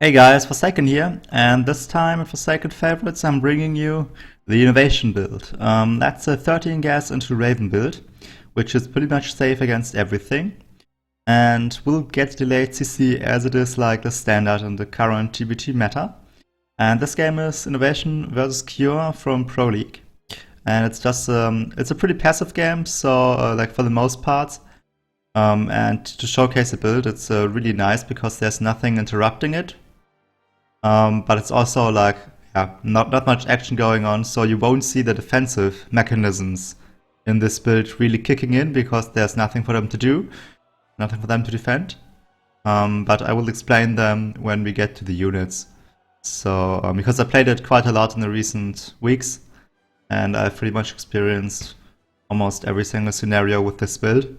Hey guys, Forsaken here, and this time in Forsaken Favorites I'm bringing you the Innovation build. That's a 13 gas into Raven build, which is pretty much safe against everything, and will get delayed CC as it is like the standard in the current TvT meta. And this game is Innovation versus Cure from Pro League, and it's just it's a pretty passive game, so like for the most part. And to showcase the build, it's really nice because there's nothing interrupting it. But it's also like, yeah, not much action going on, so you won't see the defensive mechanisms in this build really kicking in because there's nothing for them to do, nothing for them to defend. But I will explain them when we get to the units. So, because I played it quite a lot in the recent weeks, and I've pretty much experienced almost every single scenario with this build.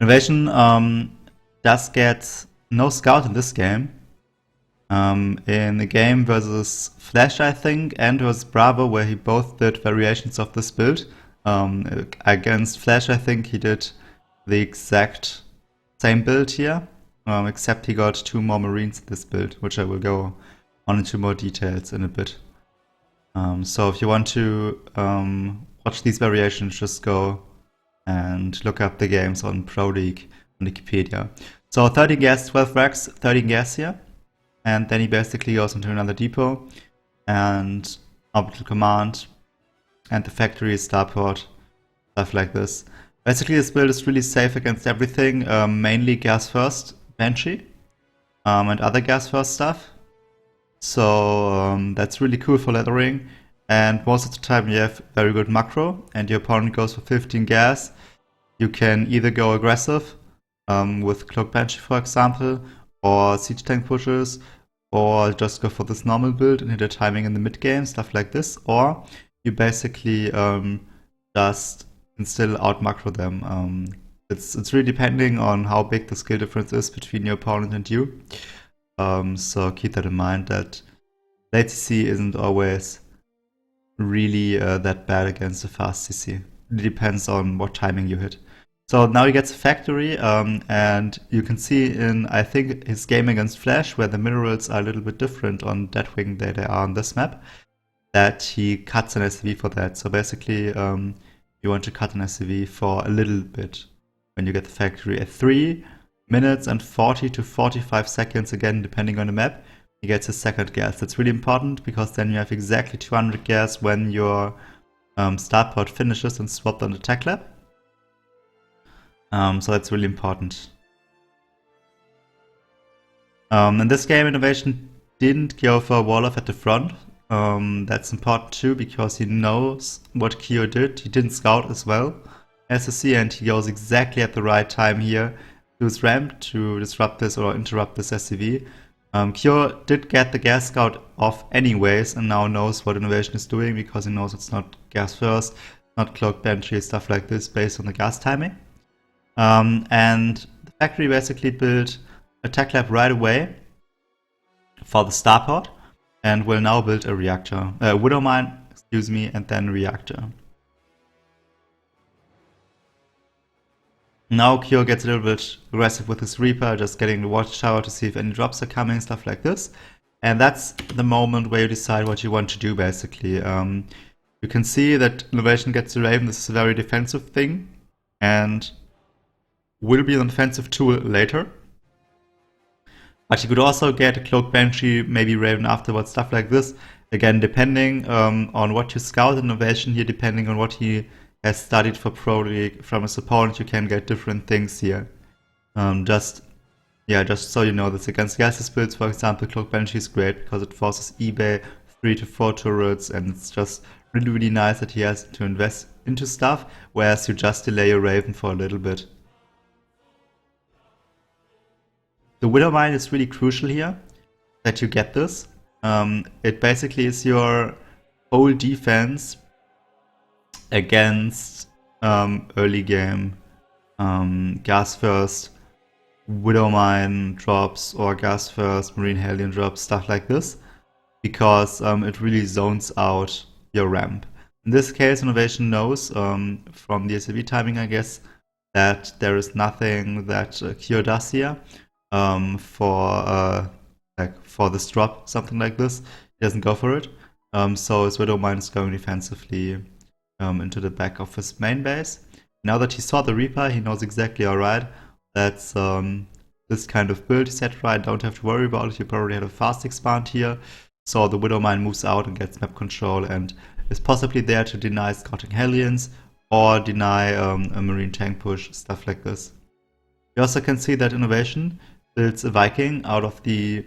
Innovation does get no scout in this game. In the game versus Flash, I think, and versus Bravo, where he both did variations of this build. Against Flash, I think he did the exact same build here, except he got 2 more Marines in this build, which I will go on into more details in a bit. So if you want to watch these variations, just go and look up the games on Pro League on Wikipedia. So 13 gas, 12 racks, 13 gas here. And then he basically goes into another depot and orbital command and the factory starport, stuff like this. Basically this build is really safe against everything, mainly gas first, Banshee, and other gas first stuff. So that's really cool for leathering. And most of the time you have very good macro and your opponent goes for 15 gas. You can either go aggressive with Cloak Banshee, for example, or Siege Tank pushes, or just go for this normal build and hit a timing in the mid game, stuff like this, or you basically just can still out macro them. It's really depending on how big the skill difference is between your opponent and you. So keep that in mind that late CC isn't always really that bad against a fast CC. It depends on what timing you hit. So now he gets a factory, and you can see in, I think, his game against Flash, where the minerals are a little bit different on Deathwing than they are on this map, that he cuts an SCV for that. So basically, you want to cut an SCV for a little bit when you get the factory. At 3 minutes and 40 to 45 seconds, again, depending on the map, he gets his second gas. That's really important because then you have exactly 200 gas when your starport finishes and swapped on the tech lab. So that's really important. In this game, Innovation didn't go for a wall off at the front. That's important too because he knows what Kyo did. He didn't scout as well as you see, and he goes exactly at the right time here to his ramp to disrupt this or interrupt this SCV. Kyo did get the gas scout off anyways and now knows what Innovation is doing because he knows it's not gas first, not Cloak Banshee, stuff like this based on the gas timing. And the factory basically built a tech lab right away for the starport and will now build a reactor, Widow Mine, excuse me, and then reactor. Now Kyo gets a little bit aggressive with his Reaper, just getting the watchtower to see if any drops are coming, stuff like this. And that's the moment where you decide what you want to do, basically. You can see that Innovation gets the Raven. This is a very defensive thing, and will be an offensive tool later. But you could also get a Cloak Banshee, maybe Raven afterwards, stuff like this. Again, depending on what you scout Innovation here, depending on what he has studied for Pro League from his opponent, you can get different things here. Just so you know, this against gases builds, for example, Cloak Banshee is great because it forces eBay 3 to 4 turrets, and it's just really nice that he has to invest into stuff, whereas you just delay your Raven for a little bit. The Widow Mine is really crucial here, that you get this. It basically is your whole defense against early game gas first Widow Mine drops or gas first Marine Hellion drops, stuff like this, because it really zones out your ramp. In this case, Innovation knows from the SCV timing, I guess, that there is nothing that Kyo does here. for this drop, something like this. He doesn't go for it. So his Widow Mine is going defensively into the back of his main base. Now that he saw the Reaper, he knows exactly, alright, that's this kind of build he said, right, don't have to worry about it, you probably have a fast expand here. So the Widow Mine moves out and gets map control and is possibly there to deny scouting Hellions or deny a Marine tank push, stuff like this. You also can see that INnoVation builds a Viking out of the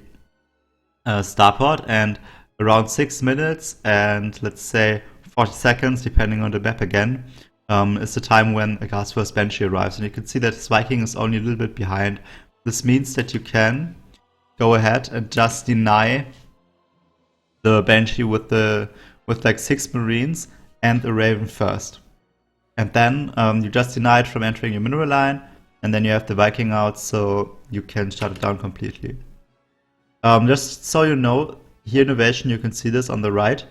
starport, and around 6 minutes and let's say 40 seconds, depending on the map again, is the time when a Gas First Banshee arrives. And you can see that this Viking is only a little bit behind. This means that you can go ahead and just deny the Banshee with like 6 Marines and a Raven first. And then you just deny it from entering your mineral line, and then you have the Viking out, so you can shut it down completely. Just so you know, here INnoVation, you can see this on the right,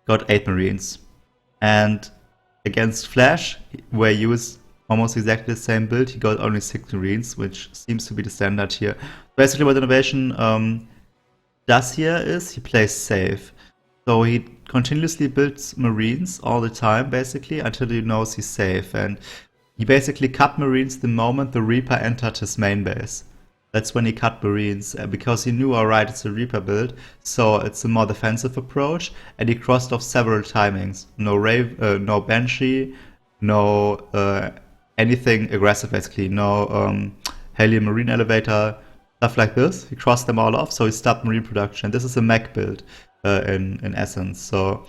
got 8 Marines. And against Flash, where he used almost exactly the same build, he got only 6 Marines, which seems to be the standard here. Basically what INnoVation does here is he plays safe. So he continuously builds Marines all the time, basically, until he knows he's safe. And he basically cut Marines the moment the Reaper entered his main base. That's when he cut Marines, because he knew, alright, it's a Reaper build, so it's a more defensive approach, and he crossed off several timings. No Banshee, no anything aggressive, basically. No Helium Marine Elevator, stuff like this. He crossed them all off, so he stopped Marine production. This is a mech build in essence. So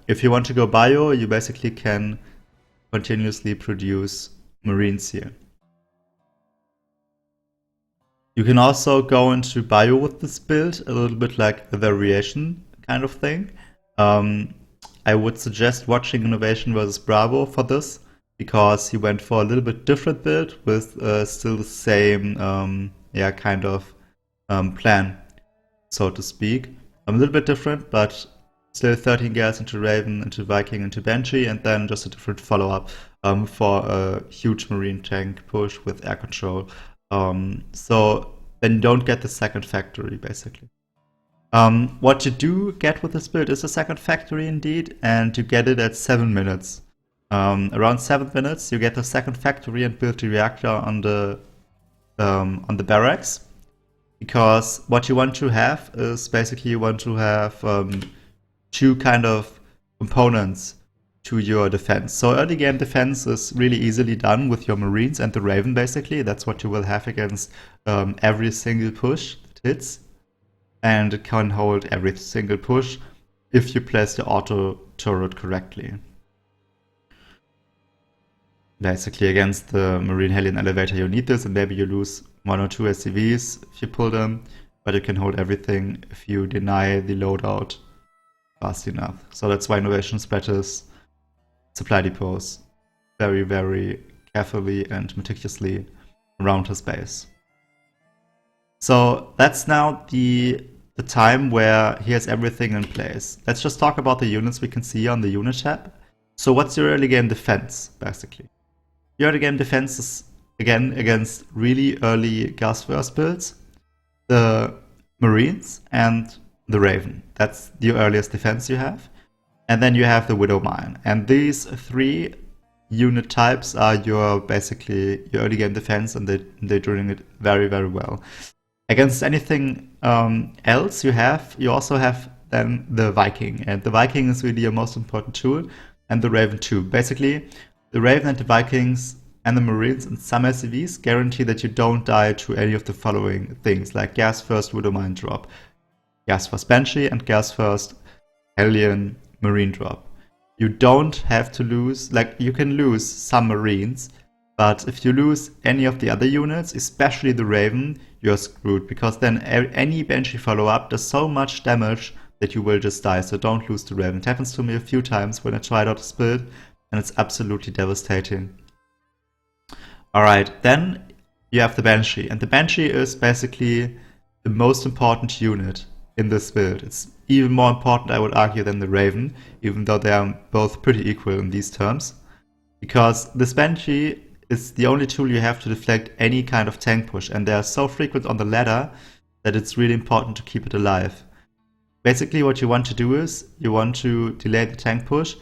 if you want to go bio, you basically can continuously produce Marines here. You can also go into bio with this build, a little bit like a variation kind of thing. I would suggest watching INnoVation versus Bravo for this, because he went for a little bit different build with still the same kind of plan, so to speak. A little bit different, but still 13 gas into Raven, into Viking, into Banshee, and then just a different follow-up for a huge Marine tank push with air control. So then you don't get the second factory, basically. What you do get with this build is a second factory indeed, and you get it at 7 minutes. Around 7 minutes, you get the second factory and build the reactor on the barracks. Because what you want to have is basically you want to have 2 kind of components to your defense. So early game defense is really easily done with your Marines and the Raven, basically. That's what you will have against every single push that hits. And it can hold every single push if you place the auto turret correctly. Basically against the Marine Hellion Elevator you need this, and maybe you lose 1 or 2 SCVs if you pull them, but you can hold everything if you deny the loadout fast enough. So that's why INnoVation splatters supply depots very, very carefully and meticulously around his base. So that's now the time where he has everything in place. Let's just talk about the units we can see on the unit tab. So what's your early game defense, basically? Your early game defense is, again, against really early gas first builds, the Marines and the Raven. That's the earliest defense you have. And then you have the Widow Mine. And these 3 unit types are your basically your early game defense, and they're doing it very, very well. Against anything else you also have then the Viking. And the Viking is really your most important tool, and the Raven too. Basically, the Raven and the Vikings and the Marines and some SCVs guarantee that you don't die to any of the following things, like Gas First Widow Mine drop, Gas First Banshee, and Gas First Hellion Marine drop. You don't have to lose, like you can lose some Marines, but if you lose any of the other units, especially the Raven, you're screwed, because then any Banshee follow-up does so much damage that you will just die, so don't lose the Raven. It happens to me a few times when I tried out this build, and it's absolutely devastating. Alright, then you have the Banshee, and the Banshee is basically the most important unit in this build. It's even more important, I would argue, than the Raven, even though they are both pretty equal in these terms. Because this Banshee is the only tool you have to deflect any kind of tank push, and they are so frequent on the ladder that it's really important to keep it alive. Basically, what you want to do is you want to delay the tank push.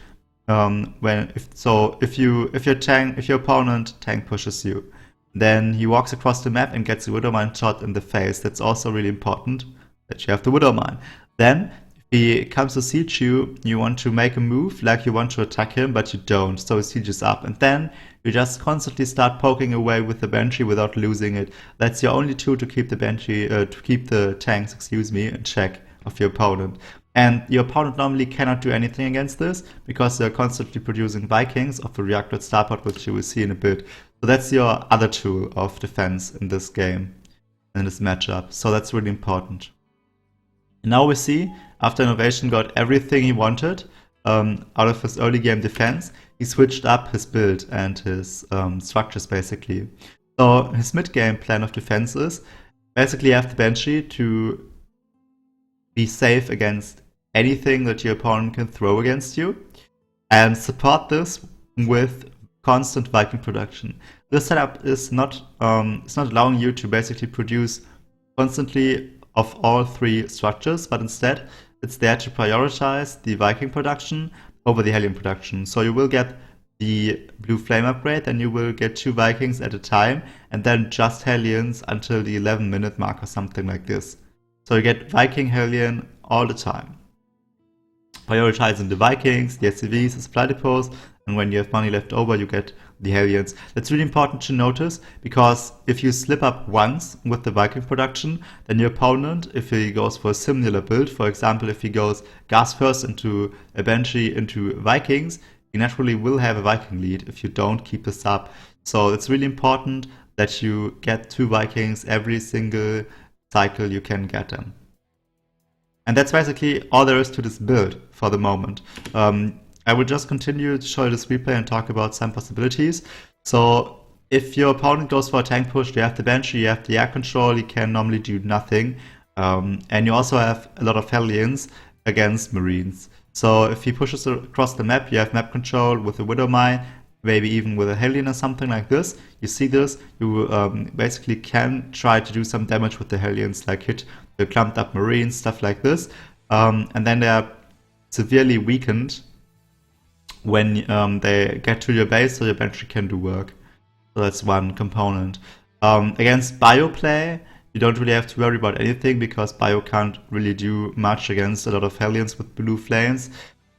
If your opponent tank pushes you, then he walks across the map and gets a Widow Mine shot in the face. That's also really important that you have the Widow Mine. Then, if he comes to siege you, you want to make a move like you want to attack him, but you don't, so he sieges up. And then you just constantly start poking away with the Banshee without losing it. That's your only tool to keep the Banshee, to keep the tanks, in check of your opponent. And your opponent normally cannot do anything against this because they're constantly producing Vikings of the reactor starport, which you will see in a bit. So that's your other tool of defense in this game, in this matchup. So that's really important. And now we see, after INnoVation got everything he wanted out of his early game defense, he switched up his build and his structures basically. So his mid-game plan of defense is basically have the Banshee to be safe against anything that your opponent can throw against you, and support this with constant Viking production. This setup is not allowing you to basically produce constantly of all three structures, but instead it's there to prioritize the Viking production over the Hellion production. So you will get the blue flame upgrade, then you will get 2 Vikings at a time, and then just Hellions until the 11-minute mark or something like this. So you get Viking, Hellion all the time. Prioritizing the Vikings, the SCVs, the supply depots, and when you have money left over, you get the Hellions. That's really important to notice, because if you slip up once with the Viking production, then your opponent, if he goes for a similar build, for example, if he goes gas first into a Banshee into Vikings, he naturally will have a Viking lead if you don't keep this up. So it's really important that you get 2 Vikings every single cycle you can get them. And that's basically all there is to this build for the moment. I will just continue to show you this replay and talk about some possibilities. So if your opponent goes for a tank push, you have the Banshee, you have the air control, you can normally do nothing. And you also have a lot of Hellions against Marines. So if he pushes across the map, you have map control with a Widow Mine, maybe even with a Hellion or something like this. You see this, you basically can try to do some damage with the Hellions, like hit the clumped up Marines, stuff like this. And then they are severely weakened when they get to your base, so your Banshee can do work. So that's one component. Against Bio play, you don't really have to worry about anything, because Bio can't really do much against a lot of Hellions with blue flames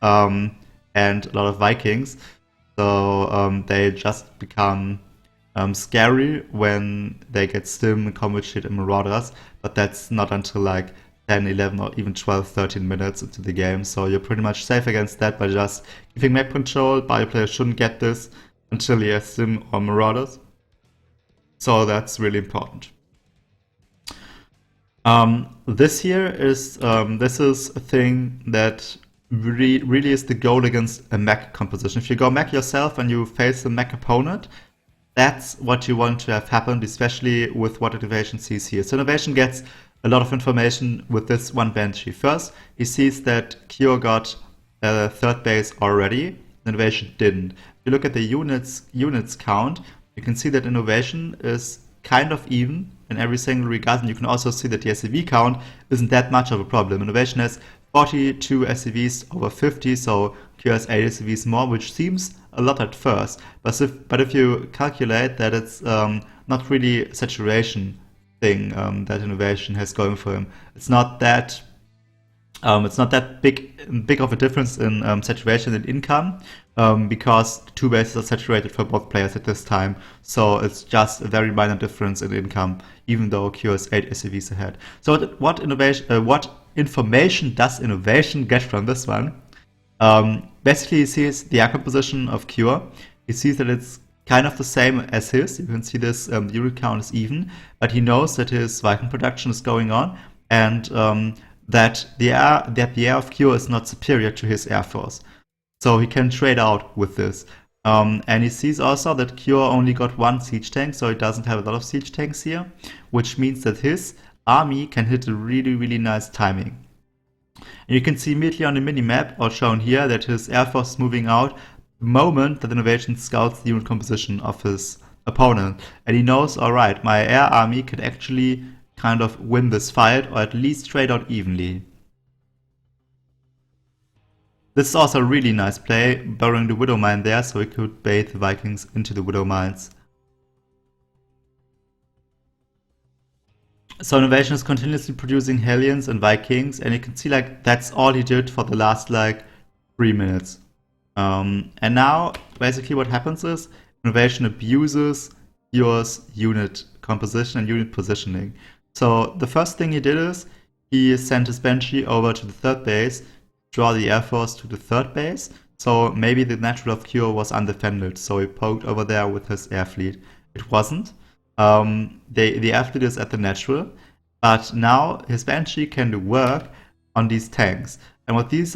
and a lot of Vikings. So they just become scary when they get Stim, Combat Shield, and Marauders, but that's not until like 10, 11, or even 12, 13 minutes into the game. So you're pretty much safe against that by just keeping map control. Bio players shouldn't get this until he has Stim or Marauders. So that's really important. This here is this is a thing that really is the goal against a mech composition. If you go mech yourself and you face a mech opponent, that's what you want to have happen, especially with what INnoVation sees here. So INnoVation gets a lot of information with this one Banshee. First, he sees that Kyo got a 3rd base already, INnoVation didn't. If you look at the units count, you can see that INnoVation is kind of even in every single regard, and you can also see that the SCV count isn't that much of a problem. INnoVation has 42 SCVs over 50, so Q has 8 SCVs more, which seems a lot at first. But if you calculate that it's not really a saturation thing that INnoVation has going for him, it's not that big of a difference in saturation and income, because 2 bases are saturated for both players at this time. So it's just a very minor difference in income, even though Q is 8 SCVs ahead. So what information does INnoVation get from this one? Basically, he sees the air composition of Cure. He sees that it's kind of the same as his. You can see this unit count is even, but he knows that his Viking production is going on, and that the air of Cure is not superior to his air force. So he can trade out with this. And he sees also that Cure only got 1 siege tank, so he doesn't have a lot of siege tanks here, which means that his army can hit a really nice timing. And you can see immediately on the minimap, or shown here, that his air force is moving out the moment that INnoVation scouts the unit composition of his opponent. And he knows, alright, my air army can actually kind of win this fight, or at least trade out evenly. This is also a really nice play, burrowing the Widow Mine there, so he could bait the Vikings into the Widow Mines. So INnoVations is continuously producing Hellions and Vikings, and you can see like that's all he did for the last like 3 minutes. And now basically what happens is INnoVation abuses your unit composition and unit positioning. So the first thing he did is he sent his Banshee over to the third base, draw the Air Force to the third base. So maybe the Natural of Cure was undefended, so he poked over there with his air fleet. It wasn't. The air fleet is at the natural, but now his Banshee can do work on these tanks. And what this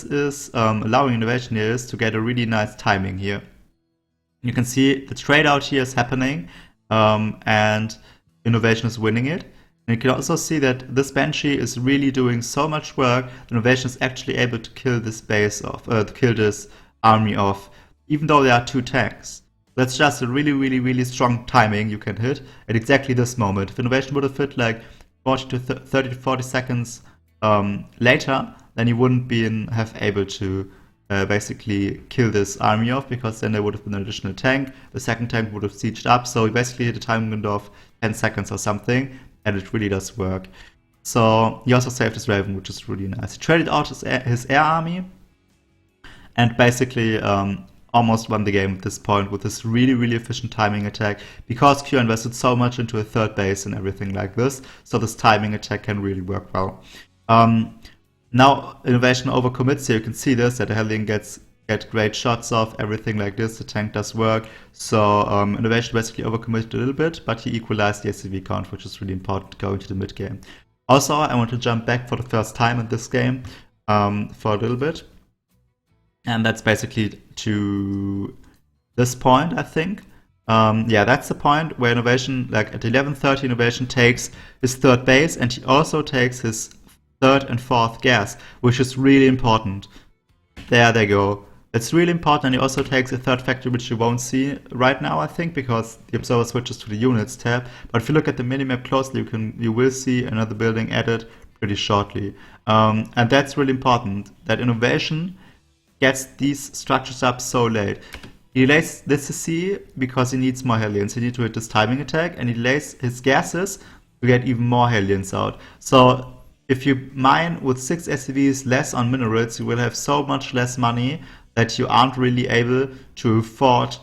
is allowing INnoVation here is to get a really nice timing here. You can see the trade out here is happening, and INnoVation is winning it. And you can also see that this Banshee is really doing so much work. INnoVation is actually able to kill this base off, to kill this army off, even though there are 2 tanks. That's just a really, really, really strong timing you can hit at exactly this moment. If INnoVation would have hit like 30 to 40 seconds later, then you wouldn't have able to basically kill this army off, because then there would have been an additional tank. The second tank would have sieged up, so he basically hit a time window of 10 seconds or something, and it really does work. So he also saved his Raven, which is really nice. He traded out his air army, and basically almost won the game at this point with this really, really efficient timing attack, because Q invested so much into a third base and everything like this, so this timing attack can really work well. Now INnoVation overcommits here. You can see this, that the Hellion get great shots off, everything like this, the tank does work. So INnoVation basically overcommitted a little bit, but he equalized the SCV count, which is really important going to the mid game. Also, I want to jump back for the first time in this game for a little bit. And that's basically to this point, I think. Yeah, that's the point where INnoVation, like at 11:30, INnoVation takes his third base, and he also takes his third and fourth gas, which is really important. There they go. It's really important, and he also takes a third factory, which you won't see right now, I think, because the observer switches to the units tab. But if you look at the minimap closely, you will see another building added pretty shortly. And that's really important, that INnoVation gets these structures up so late. He delays this to C because he needs more Hellions. He needs to hit this timing attack, and he delays his gases to get even more Hellions out. So if you mine with 6 SCVs less on minerals, you will have so much less money that you aren't really able to afford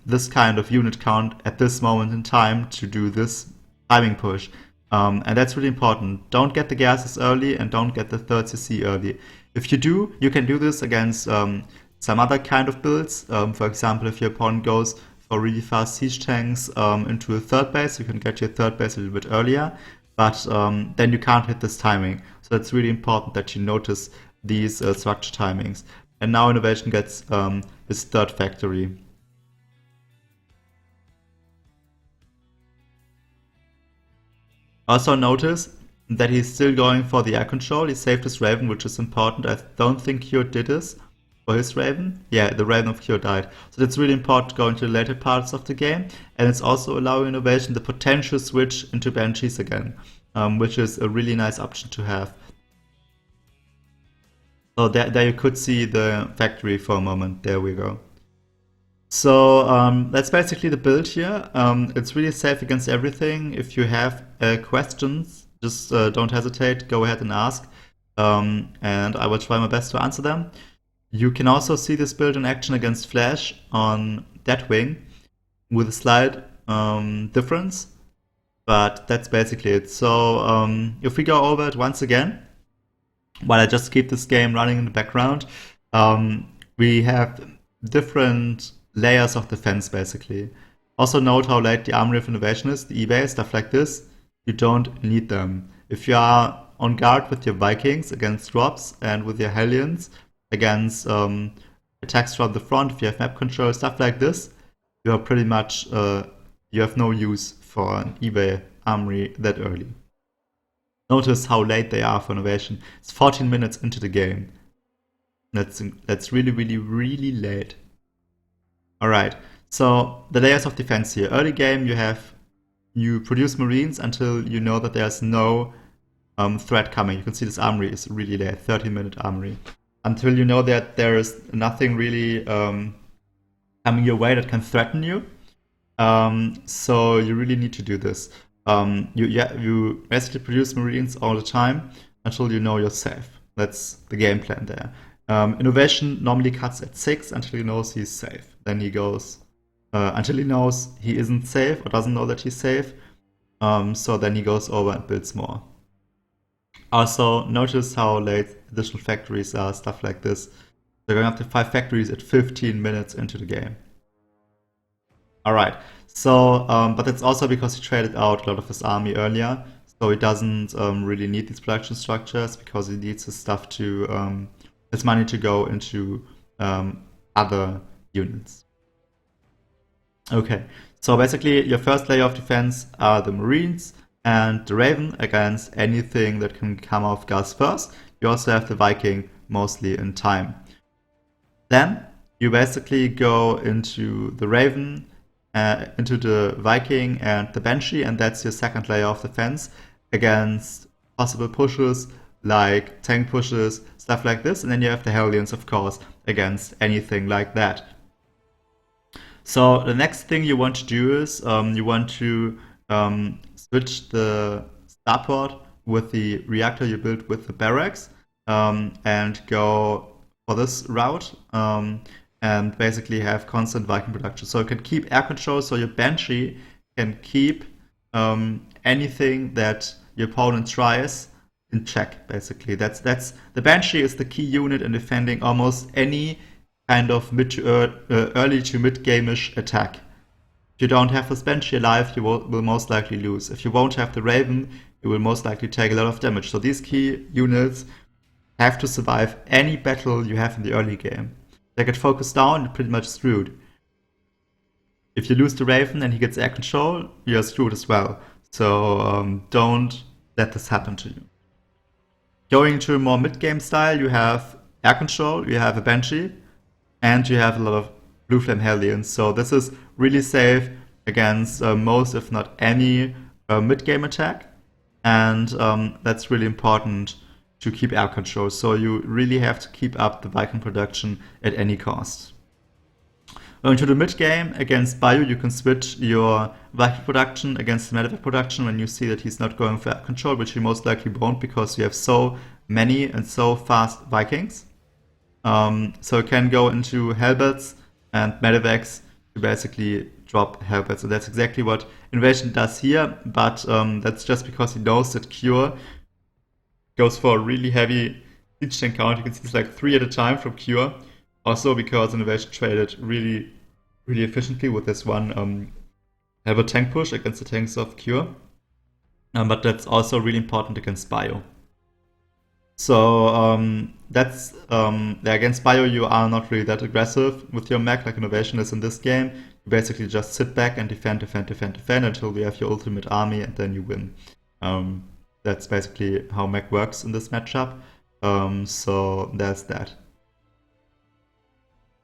this kind of unit count at this moment in time to do this timing push. And that's really important. Don't get the gases early, and don't get the third CC early. If you do, you can do this against some other kind of builds. For example, if your opponent goes for really fast siege tanks into a third base, you can get your third base a little bit earlier, but then you can't hit this timing. So it's really important that you notice these structure timings. And now INnoVation gets his third factory. Also notice that he's still going for the air control. He saved his Raven, which is important. I don't think Cure did this for his Raven. Yeah, the Raven of Cure died. So that's really important going to the later parts of the game. And it's also allowing INnoVation the potential switch into Banshees again, which is a really nice option to have. So there you could see the factory for a moment. There we go. So that's basically the build here. It's really safe against everything. If you have questions, just don't hesitate, go ahead and ask, and I will try my best to answer them. You can also see this build in action against Flash on Deathwing with a slight difference, but that's basically it. So if we go over it once again, while I just keep this game running in the background, we have different layers of defense basically. Also note how late the Armory of INnoVation is, the eBay, stuff like this. You don't need them. If you are on guard with your Vikings against drops and with your Hellions against attacks from the front, if you have map control, stuff like this, you are pretty much, you have no use for an eBay Armory that early. Notice how late they are for INnoVation. It's 14 minutes into the game. That's really, really, really late. Alright, So the layers of defense here. Early game, you produce Marines until you know that there's no threat coming. You can see this armory is really late, 13-minute armory. Until you know that there is nothing really coming your way that can threaten you. So you really need to do this. You basically produce Marines all the time until you know you're safe. That's the game plan there. Innovation normally cuts at 6 until he knows he's safe. Then he goes until he knows he isn't safe or doesn't know that he's safe. So then he goes over and builds more. Also, notice how late additional factories are, stuff like this. They're going up to 5 factories at 15 minutes into the game. Alright, so, but that's also because he traded out a lot of his army earlier, so he doesn't really need these production structures because he needs his stuff to, his money to go into other units. Okay, so basically your first layer of defense are the Marines and the Raven against anything that can come off Gus first. You also have the Viking mostly in time. Then you basically go into the Raven, into the Viking and the Banshee, and that's your second layer of defense against possible pushes like tank pushes, stuff like this. And then you have the Hellions, of course, against anything like that. So the next thing you want to do is you want to switch the starport with the reactor you built with the barracks and go for this route and basically have constant Viking production. So you can keep air control, so your Banshee can keep anything that your opponent tries in check, basically. That's the Banshee is the key unit in defending almost any kind of early to mid-game-ish attack. If you don't have this Banshee alive, you will most likely lose. If you won't have the Raven, you will most likely take a lot of damage. So these key units have to survive any battle you have in the early game. They get focused down, you're pretty much screwed. If you lose the Raven and he gets air control, you're screwed as well. So don't let this happen to you. Going to a more mid-game style, you have air control, you have a Banshee, and you have a lot of Blue Flame Hellions. So this is really safe against most, if not any, mid-game attack. And that's really important to keep air control. So you really have to keep up the Viking production at any cost. Going to the mid-game, against Bio, you can switch your Viking production against the medevac production when you see that he's not going for air control, which he most likely won't because you have so many and so fast Vikings. So you can go into Hellbats and medevacs to basically drop Hellbats. So that's exactly what INnoVations does here, but that's just because he knows that Cure goes for a really heavy siege tank count. You can see it's like 3 at a time from Cure. Also because INnoVations traded really, really efficiently with this one Hellbat tank push against the tanks of Cure. But that's also really important against Bio. So that's against Bio you are not really that aggressive with your mech like INnoVations is in this game. You basically just sit back and defend until you have your ultimate army and then you win. That's basically how mech works in this matchup. So there's that.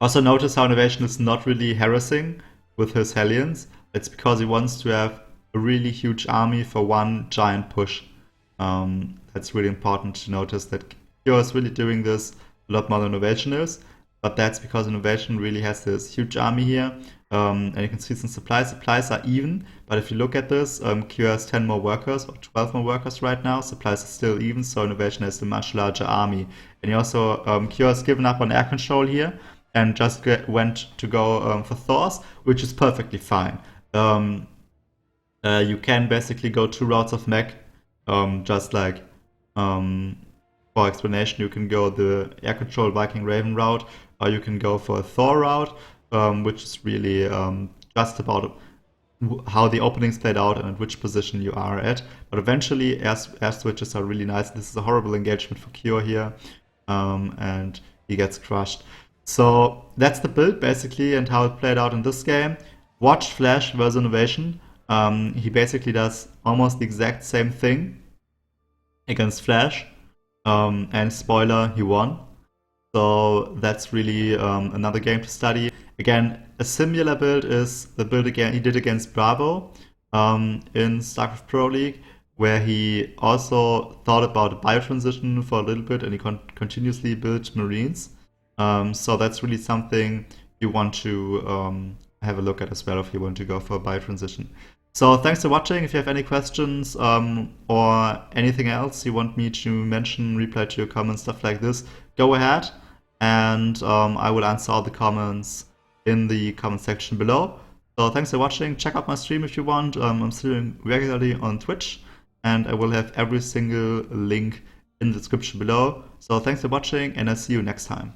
Also notice how INnoVations is not really harassing with his Hellions. It's because he wants to have a really huge army for one giant push. That's really important to notice that Cure is really doing this a lot more than INnoVations is, but that's because INnoVations really has this huge army here, and you can see some supplies are even, but if you look at this, Cure has 10 more workers or 12 more workers right now, supplies are still even, so INnoVations has a much larger army. And he also, Cure has given up on air control here, and just went to go for Thors, which is perfectly fine. You can basically go 2 routes of mech, just like for explanation, you can go the air control Viking Raven route, or you can go for a Thor route, which is really just about how the openings played out and at which position you are at. But eventually, air switches are really nice. This is a horrible engagement for Cure here, and he gets crushed. So that's the build basically and how it played out in this game. Watch Flash versus INnoVations. He basically does almost the exact same thing against Flash, and spoiler, he won. So that's really another game to study. Again, a similar build is the build again he did against Bravo in Starcraft Pro League, where he also thought about a biotransition for a little bit and he continuously built Marines. So that's really something you want to have a look at as well if you want to go for a biotransition. So thanks for watching. If you have any questions or anything else you want me to mention, reply to your comments, stuff like this, go ahead and I will answer all the comments in the comment section below. So thanks for watching. Check out my stream if you want. I'm streaming regularly on Twitch and I will have every single link in the description below. So thanks for watching and I'll see you next time.